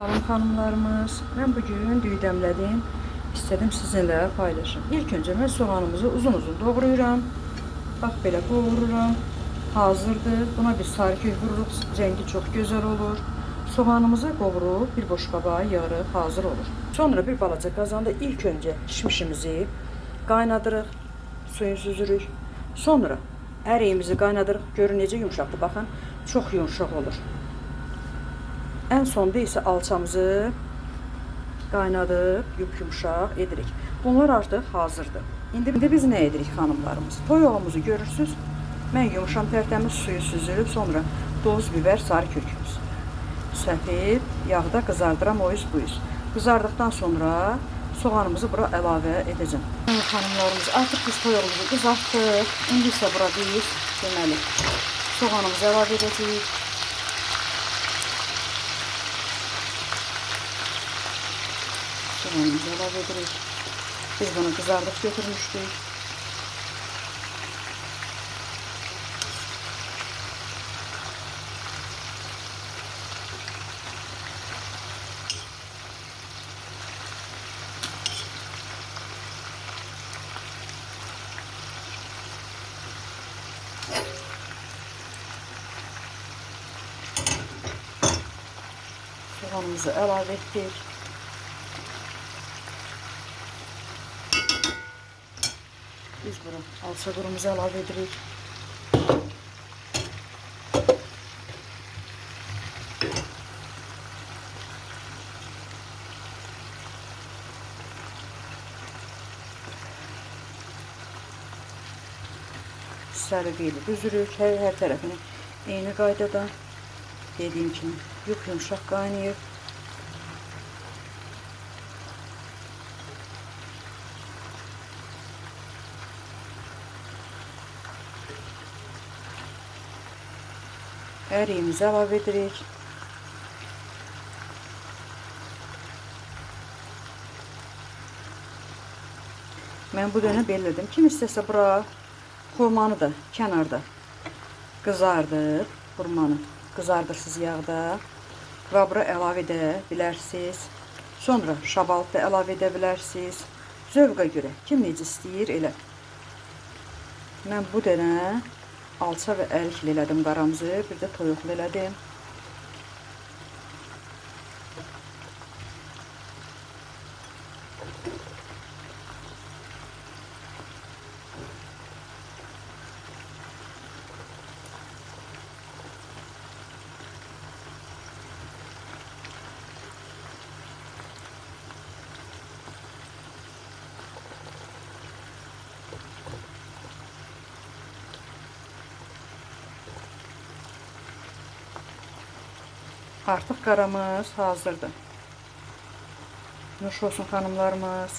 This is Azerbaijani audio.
Salam xanımlarımız, mən bugün düydəmlədim, istədim sizinlə paylaşım. İlk öncə mən soğanımızı uzun-uzun doğrayıram. Bax, belə qovururam. Hazırdır. Buna bir sarı kök vururuq, rəngi çox gözəl olur. Soğanımızı qovurub bir boş qabağa yığırıq, hazır olur. Sonra bir balaca qazanda ilk öncə kişmişimizi qaynadırıq, suyunu süzürük. Sonra əriyimizi qaynadırıq. Görün necə yumşaqdır, baxın, çox yumşaq olur. En sonda isə alçamızı qaynadıb, yumşaq edirik. Bunlar artıq hazırdır. İndi biz nə edirik xanımlarımız? Toyuğumuzu görürsüz. Mən yumşam tərtəmiz suyu süzülüb, sonra doz biber, sarı kökümüz səpib, yağda qızardıram o yüz bu yüz. Qızardıqdan sonra soğanımızı bura əlavə edəcəm. Xanımlarımız, artıq biz toyuğumuzu qızartdıq. İndi isə bura biz deməli soğanımızı əlavə edəcəyik. Soğanımızı əlavə edirik. Biz bunu qızardıq götürmüşdük. Soğanımızı əlavə etdik. Biz bunu alça qurumuzu əlavə edirik. Səliqə ilə düzürük. Hər tərəfini eyni qaydada, dediyim kimi yumşaq qaynayıb. Əriyimizi əlavə edirik. Mən bu dönə belirledim. Kim istəsə bura xurmanı da kənarda qızardır. Xurmanı qızardırsınız yağda və bura əlavə edə bilərsiniz. Sonra şabalık da əlavə edə bilərsiniz. Zövqa görə kim necə istəyir elə. Mən bu dönə alça və ərikli elədim qaramızı, bir də toyuqlu elədim. Artıq qaramız hazırdır. Nuş olsun xanımlarımız.